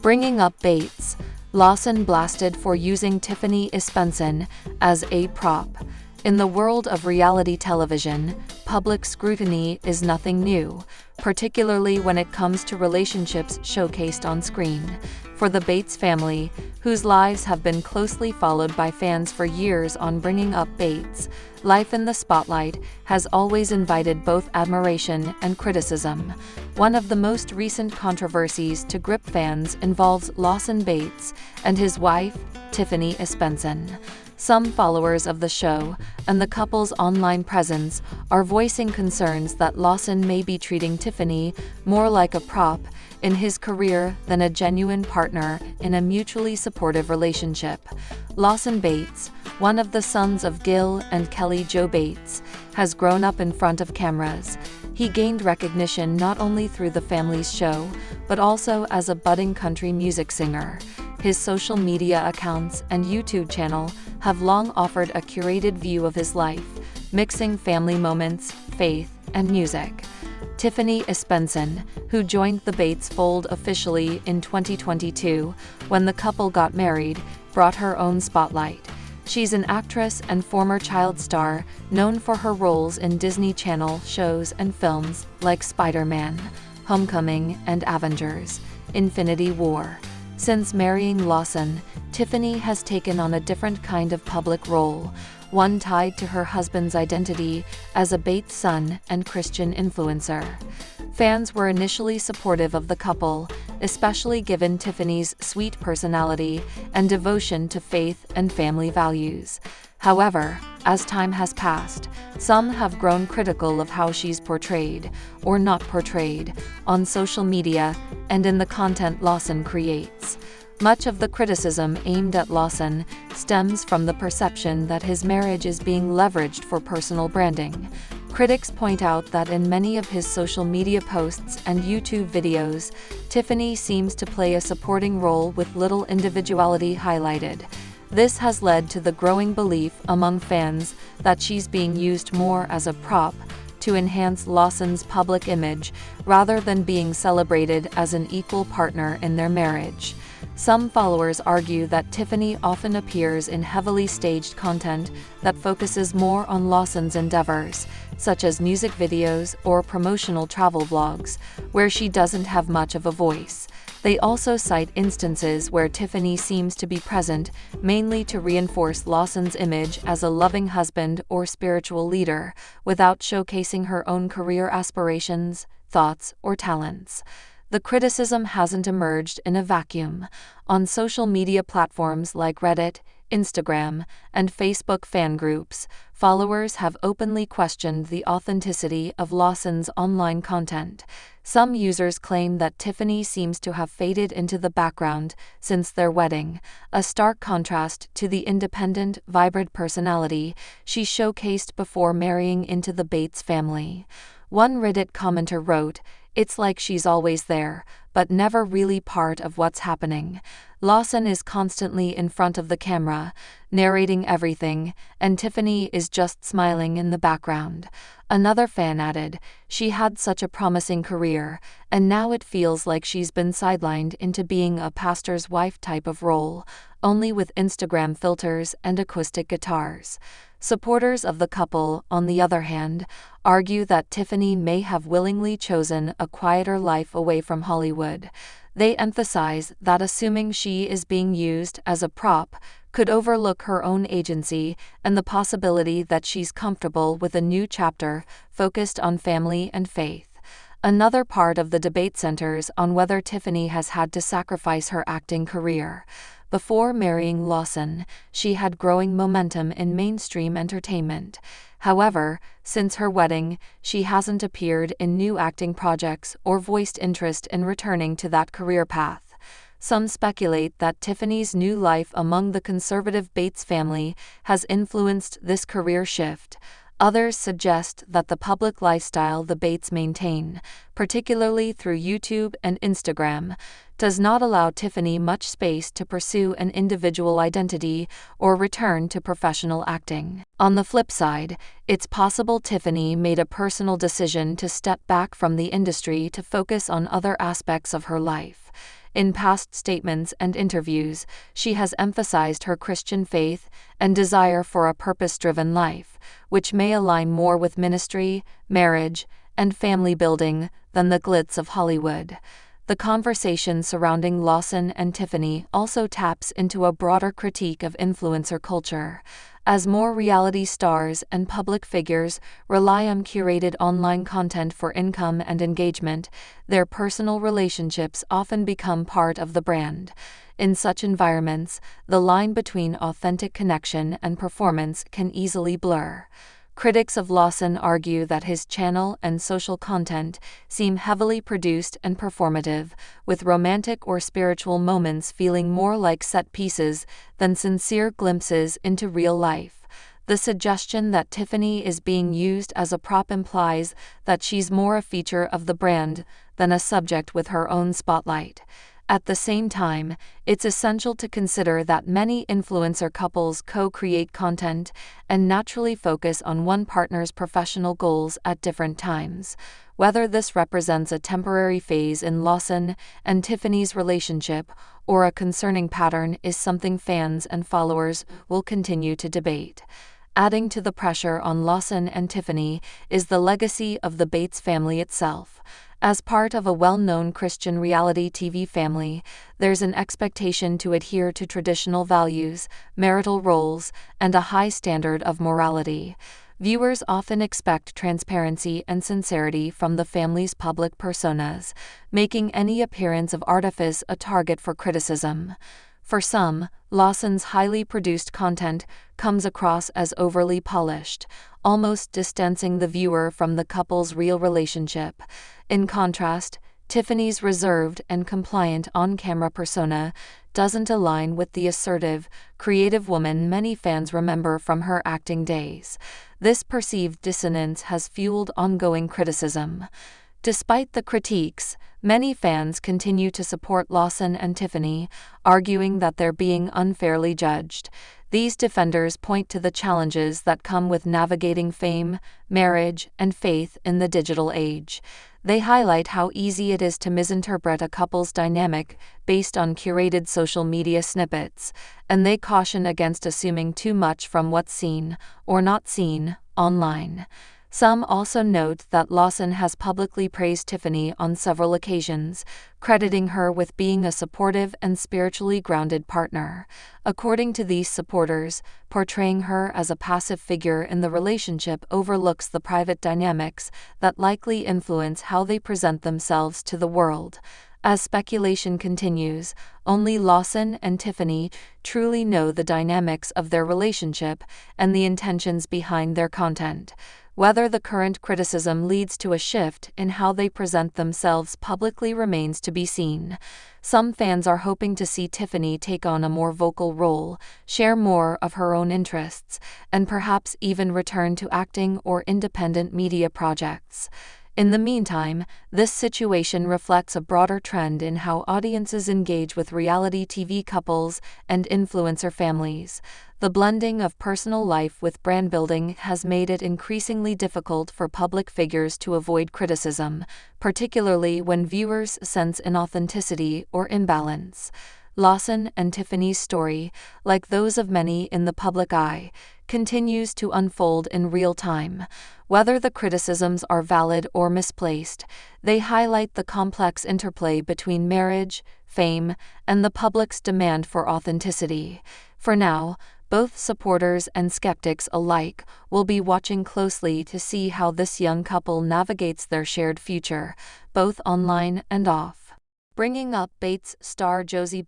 Bringing up Bates. Lawson blasted for using Tiffany Espenson as a prop. In the world of reality television, public scrutiny is nothing new, particularly when it comes to relationships showcased on screen. For the Bates family, whose lives have been closely followed by fans for years on Bringing Up Bates, life in the spotlight has always invited both admiration and criticism. One of the most recent controversies to grip fans involves Lawson Bates and his wife, Tiffany Espenson. Some followers of the show and the couple's online presence are voicing concerns that Lawson may be treating Tiffany more like a prop in his career than a genuine partner in a mutually supportive relationship. Lawson Bates, one of the sons of Gil and Kelly Jo Bates, has grown up in front of cameras. He gained recognition not only through the family's show, but also as a budding country music singer. His social media accounts and YouTube channel have long offered a curated view of his life, mixing family moments, faith, and music. Tiffany Espenson, who joined the Bates fold officially in 2022 when the couple got married, brought her own spotlight. She's an actress and former child star known for her roles in Disney Channel shows and films like Spider-Man, Homecoming, and Avengers: Infinity War. Since marrying Lawson, Tiffany has taken on a different kind of public role, one tied to her husband's identity as a Bates son and Christian influencer. Fans were initially supportive of the couple, especially given Tiffany's sweet personality and devotion to faith and family values. However, as time has passed, some have grown critical of how she's portrayed, or not portrayed, on social media and in the content Lawson creates. Much of the criticism aimed at Lawson stems from the perception that his marriage is being leveraged for personal branding. Critics point out that in many of his social media posts and YouTube videos, Tiffany seems to play a supporting role with little individuality highlighted. This has led to the growing belief among fans that she's being used more as a prop to enhance Lawson's public image rather than being celebrated as an equal partner in their marriage. Some followers argue that Tiffany often appears in heavily staged content that focuses more on Lawson's endeavors, such as music videos or promotional travel vlogs, where she doesn't have much of a voice. They also cite instances where Tiffany seems to be present mainly to reinforce Lawson's image as a loving husband or spiritual leader, without showcasing her own career aspirations, thoughts, or talents. The criticism hasn't emerged in a vacuum. On social media platforms like Reddit, Instagram, and Facebook fan groups, followers have openly questioned the authenticity of Lawson's online content. Some users claim that Tiffany seems to have faded into the background since their wedding, a stark contrast to the independent, vibrant personality she showcased before marrying into the Bates family. One Reddit commenter wrote, "It's like she's always there, but never really part of what's happening. Lawson is constantly in front of the camera, narrating everything, and Tiffany is just smiling in the background." Another fan added, "She had such a promising career, and now it feels like she's been sidelined into being a pastor's wife type of role, only with Instagram filters and acoustic guitars." Supporters of the couple, on the other hand, argue that Tiffany may have willingly chosen a quieter life away from Hollywood. They emphasize that assuming she is being used as a prop could overlook her own agency and the possibility that she's comfortable with a new chapter focused on family and faith. Another part of the debate centers on whether Tiffany has had to sacrifice her acting career. Before marrying Lawson, she had growing momentum in mainstream entertainment. However, since her wedding, she hasn't appeared in new acting projects or voiced interest in returning to that career path. Some speculate that Tiffany's new life among the conservative Bates family has influenced this career shift. Others suggest that the public lifestyle the Bates maintain, particularly through YouTube and Instagram, does not allow Tiffany much space to pursue an individual identity or return to professional acting. On the flip side, it's possible Tiffany made a personal decision to step back from the industry to focus on other aspects of her life. In past statements and interviews, she has emphasized her Christian faith and desire for a purpose-driven life, which may align more with ministry, marriage, and family building than the glitz of Hollywood. The conversation surrounding Lawson and Tiffany also taps into a broader critique of influencer culture. As more reality stars and public figures rely on curated online content for income and engagement, their personal relationships often become part of the brand. In such environments, the line between authentic connection and performance can easily blur. Critics of Lawson argue that his channel and social content seem heavily produced and performative, with romantic or spiritual moments feeling more like set pieces than sincere glimpses into real life. The suggestion that Tiffany is being used as a prop implies that she's more a feature of the brand than a subject with her own spotlight. At the same time, it's essential to consider that many influencer couples co-create content and naturally focus on one partner's professional goals at different times. Whether this represents a temporary phase in Lawson and Tiffany's relationship or a concerning pattern is something fans and followers will continue to debate. Adding to the pressure on Lawson and Tiffany is the legacy of the Bates family itself. As part of a well-known Christian reality TV family, there's an expectation to adhere to traditional values, marital roles, and a high standard of morality. Viewers often expect transparency and sincerity from the family's public personas, making any appearance of artifice a target for criticism. For some, Lawson's highly produced content comes across as overly polished, almost distancing the viewer from the couple's real relationship. In contrast, Tiffany's reserved and compliant on-camera persona doesn't align with the assertive, creative woman many fans remember from her acting days. This perceived dissonance has fueled ongoing criticism. Despite the critiques, many fans continue to support Lawson and Tiffany, arguing that they're being unfairly judged. These defenders point to the challenges that come with navigating fame, marriage, and faith in the digital age. They highlight how easy it is to misinterpret a couple's dynamic based on curated social media snippets, and they caution against assuming too much from what's seen, or not seen, online. Some also note that Lawson has publicly praised Tiffany on several occasions, crediting her with being a supportive and spiritually grounded partner. According to these supporters, portraying her as a passive figure in the relationship overlooks the private dynamics that likely influence how they present themselves to the world. As speculation continues, only Lawson and Tiffany truly know the dynamics of their relationship and the intentions behind their content. Whether the current criticism leads to a shift in how they present themselves publicly remains to be seen. Some fans are hoping to see Tiffany take on a more vocal role, share more of her own interests, and perhaps even return to acting or independent media projects. In the meantime, this situation reflects a broader trend in how audiences engage with reality TV couples and influencer families. The blending of personal life with brand building has made it increasingly difficult for public figures to avoid criticism, particularly when viewers sense inauthenticity or imbalance. Lawson and Tiffany's story, like those of many in the public eye, continues to unfold in real time. Whether the criticisms are valid or misplaced, they highlight the complex interplay between marriage, fame, and the public's demand for authenticity. For now, both supporters and skeptics alike will be watching closely to see how this young couple navigates their shared future, both online and off. Bringing up Bates star Josie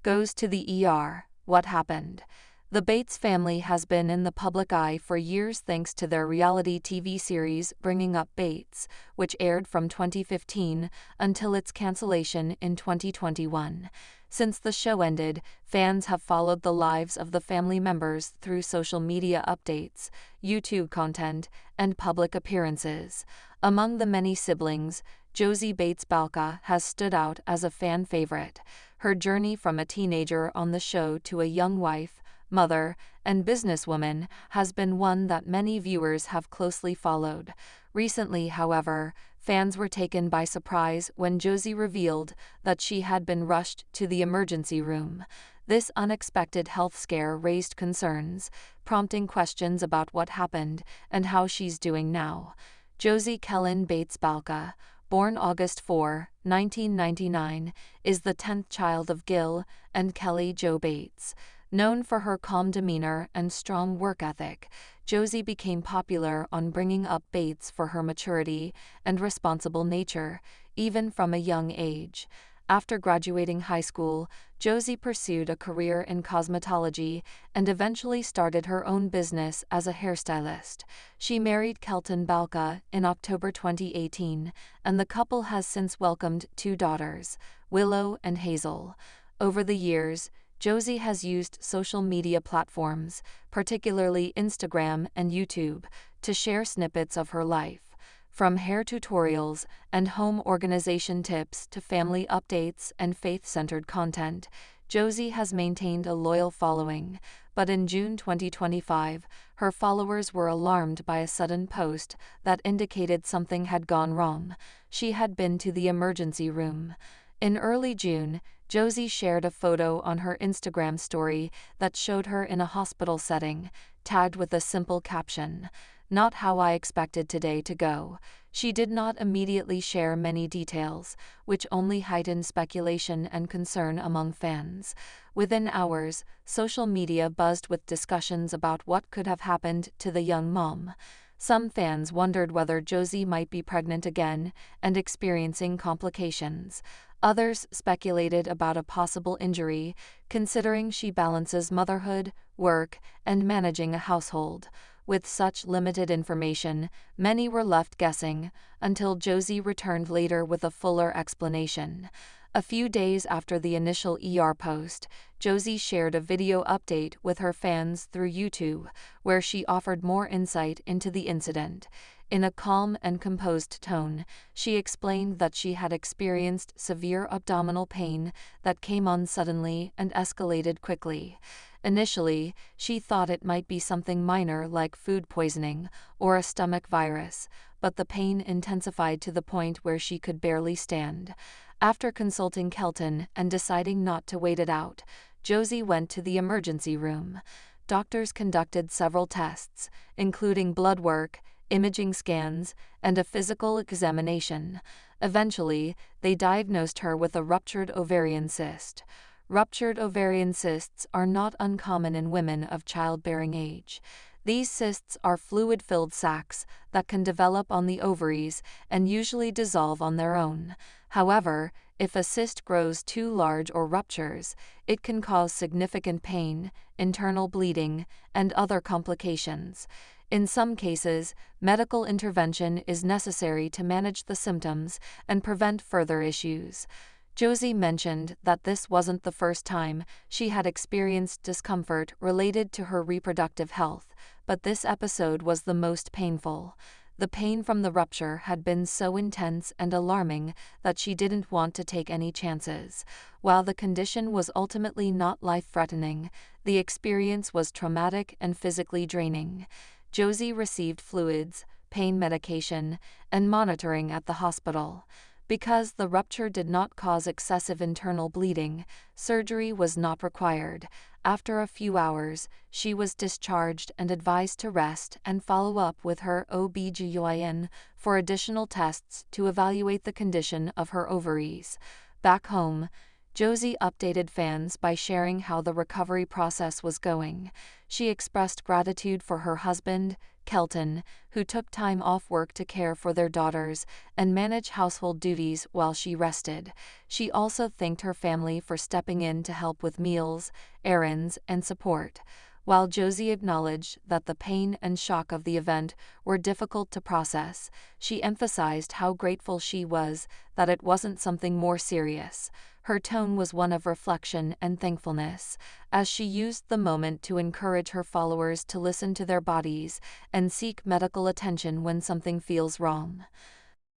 goes to the ER. What happened? The Bates family has been in the public eye for years thanks to their reality TV series Bringing Up Bates, which aired from 2015 until its cancellation in 2021. Since the show ended, fans have followed the lives of the family members through social media updates, YouTube content, and public appearances. Among the many siblings, Josie Bates-Balka has stood out as a fan favorite. Her journey from a teenager on the show to a young wife, mother, and businesswoman has been one that many viewers have closely followed. Recently, however, fans were taken by surprise when Josie revealed that she had been rushed to the emergency room. This unexpected health scare raised concerns, prompting questions about what happened and how she's doing now. Josie Kellen Bates-Balka, born August 4, 1999, is the 10th child of Gil and Kelly Jo Bates. Known for her calm demeanor and strong work ethic, Josie became popular on bringing up Bates for her maturity and responsible nature, even from a young age. After graduating high school, Josie pursued a career in cosmetology and eventually started her own business as a hairstylist. She married Kelton Balka in October 2018, and the couple has since welcomed 2 daughters, Willow and Hazel. Over the years, Josie has used social media platforms, particularly Instagram and YouTube, to share snippets of her life. From hair tutorials and home organization tips to family updates and faith-centered content, Josie has maintained a loyal following. But in June 2025, her followers were alarmed by a sudden post that indicated something had gone wrong. She had been to the emergency room. In early June, Josie shared a photo on her Instagram story that showed her in a hospital setting, tagged with a simple caption, "Not how I expected today to go." She did not immediately share many details, which only heightened speculation and concern among fans. Within hours, social media buzzed with discussions about what could have happened to the young mom. Some fans wondered whether Josie might be pregnant again and experiencing complications. Others speculated about a possible injury, considering she balances motherhood, work, and managing a household. With such limited information, many were left guessing, until Josie returned later with a fuller explanation. A few days after the initial post, Josie shared a video update with her fans through YouTube, where she offered more insight into the incident. In a calm and composed tone, she explained that she had experienced severe abdominal pain that came on suddenly and escalated quickly. Initially, she thought it might be something minor like food poisoning or a stomach virus, but the pain intensified to the point where she could barely stand. After consulting Kelton and deciding not to wait it out, Josie went to the emergency room. Doctors conducted several tests, including blood work, imaging scans, and a physical examination. Eventually, they diagnosed her with a ruptured ovarian cyst. Ruptured ovarian cysts are not uncommon in women of childbearing age. These cysts are fluid-filled sacs that can develop on the ovaries and usually dissolve on their own. However, if a cyst grows too large or ruptures, it can cause significant pain, internal bleeding, and other complications. In some cases, medical intervention is necessary to manage the symptoms and prevent further issues. Josie mentioned that this wasn't the first time she had experienced discomfort related to her reproductive health, but this episode was the most painful. The pain from the rupture had been so intense and alarming that she didn't want to take any chances. While the condition was ultimately not life-threatening, the experience was traumatic and physically draining. Josie received fluids, pain medication, and monitoring at the hospital. Because the rupture did not cause excessive internal bleeding, surgery was not required. After a few hours, she was discharged and advised to rest and follow up with her OB/GYN for additional tests to evaluate the condition of her ovaries. Back home, Josie updated fans by sharing how the recovery process was going. She expressed gratitude for her husband, Kelton, who took time off work to care for their daughters and manage household duties while she rested. She also thanked her family for stepping in to help with meals, errands, and support. While Josie acknowledged that the pain and shock of the event were difficult to process, she emphasized how grateful she was that it wasn't something more serious. Her tone was one of reflection and thankfulness, as she used the moment to encourage her followers to listen to their bodies and seek medical attention when something feels wrong.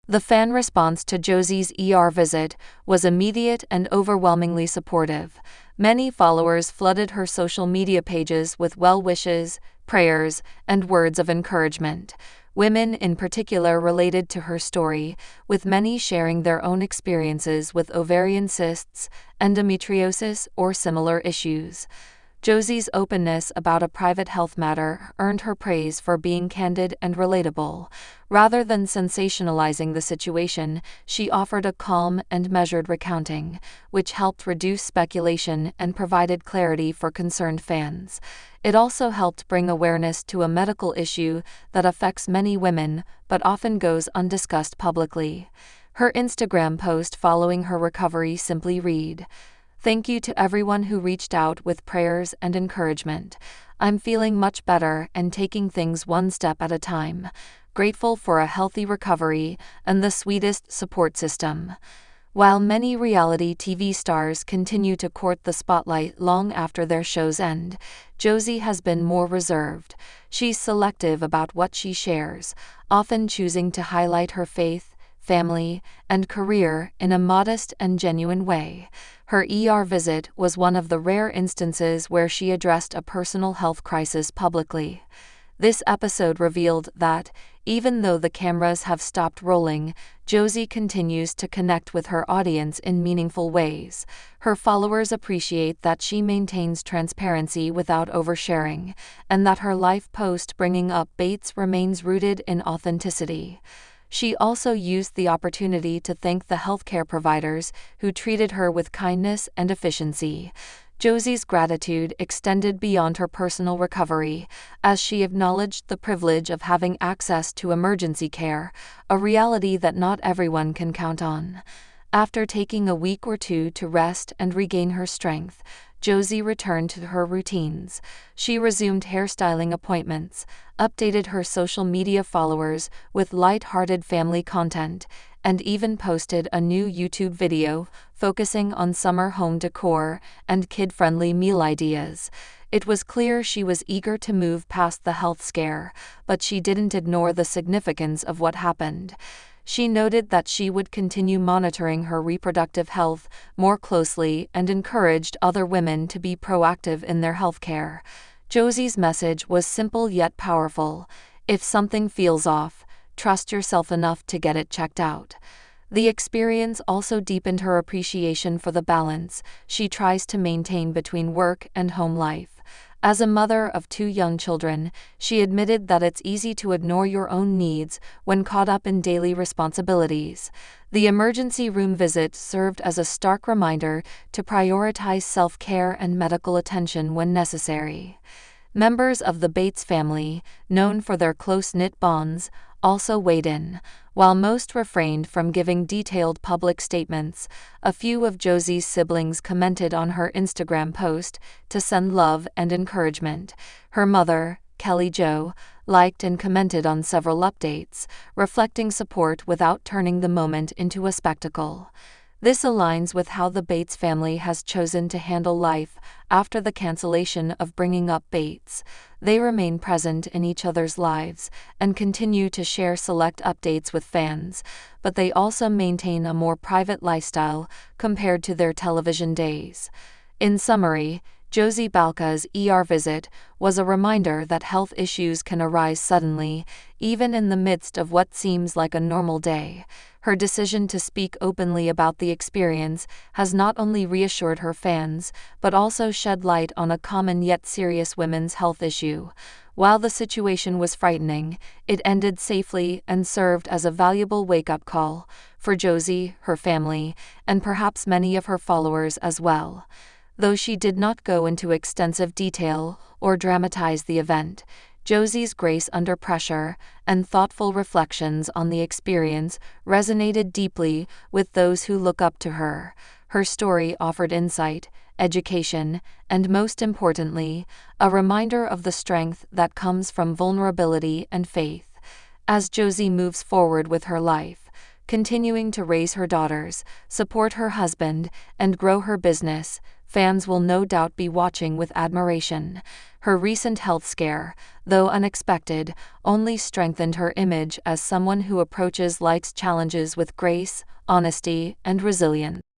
The fan response to Josie's ER visit was immediate and overwhelmingly supportive. Many followers flooded her social media pages with well wishes, prayers, and words of encouragement. Women in particular related to her story, with many sharing their own experiences with ovarian cysts, endometriosis, or similar issues. Josie's openness about a private health matter earned her praise for being candid and relatable. Rather than sensationalizing the situation, she offered a calm and measured recounting, which helped reduce speculation and provided clarity for concerned fans. It also helped bring awareness to a medical issue that affects many women, but often goes undiscussed publicly. Her Instagram post following her recovery simply read, "Thank you to everyone who reached out with prayers and encouragement. I'm feeling much better and taking things one step at a time. Grateful for a healthy recovery and the sweetest support system." While many reality TV stars continue to court the spotlight long after their shows end, Josie has been more reserved. She's selective about what she shares, often choosing to highlight her faith, family, and career in a modest and genuine way. Her ER visit was one of the rare instances where she addressed a personal health crisis publicly. This episode revealed that, even though the cameras have stopped rolling, Josie continues to connect with her audience in meaningful ways. Her followers appreciate that she maintains transparency without oversharing, and that her life post bringing up Bates remains rooted in authenticity. She also used the opportunity to thank the healthcare providers who treated her with kindness and efficiency. Josie's gratitude extended beyond her personal recovery, as she acknowledged the privilege of having access to emergency care, a reality that not everyone can count on. After taking a week or two to rest and regain her strength, Josie returned to her routines. She resumed hairstyling appointments, updated her social media followers with light-hearted family content, and even posted a new YouTube video focusing on summer home decor and kid-friendly meal ideas. It was clear she was eager to move past the health scare, but she didn't ignore the significance of what happened. She noted that she would continue monitoring her reproductive health more closely and encouraged other women to be proactive in their healthcare. Josie's message was simple yet powerful. If something feels off, trust yourself enough to get it checked out. The experience also deepened her appreciation for the balance she tries to maintain between work and home life. As a mother of 2 young children, she admitted that it's easy to ignore your own needs when caught up in daily responsibilities. The emergency room visit served as a stark reminder to prioritize self-care and medical attention when necessary. Members of the Bates family, known for their close-knit bonds, also weighed in. While most refrained from giving detailed public statements, a few of Josie's siblings commented on her Instagram post to send love and encouragement. Her mother, Kelly Jo, liked and commented on several updates, reflecting support without turning the moment into a spectacle. This aligns with how the Bates family has chosen to handle life after the cancellation of Bringing Up Bates. They remain present in each other's lives and continue to share select updates with fans, but they also maintain a more private lifestyle compared to their television days. In summary, Josie Balca's ER visit was a reminder that health issues can arise suddenly, even in the midst of what seems like a normal day. Her decision to speak openly about the experience has not only reassured her fans, but also shed light on a common yet serious women's health issue. While the situation was frightening, it ended safely and served as a valuable wake-up call for Josie, her family, and perhaps many of her followers as well. Though she did not go into extensive detail or dramatize the event, Josie's grace under pressure and thoughtful reflections on the experience resonated deeply with those who look up to her. Her story offered insight, education, and most importantly, a reminder of the strength that comes from vulnerability and faith. As Josie moves forward with her life, continuing to raise her daughters, support her husband, and grow her business, fans will no doubt be watching with admiration. Her recent health scare, though unexpected, only strengthened her image as someone who approaches life's challenges with grace, honesty, and resilience.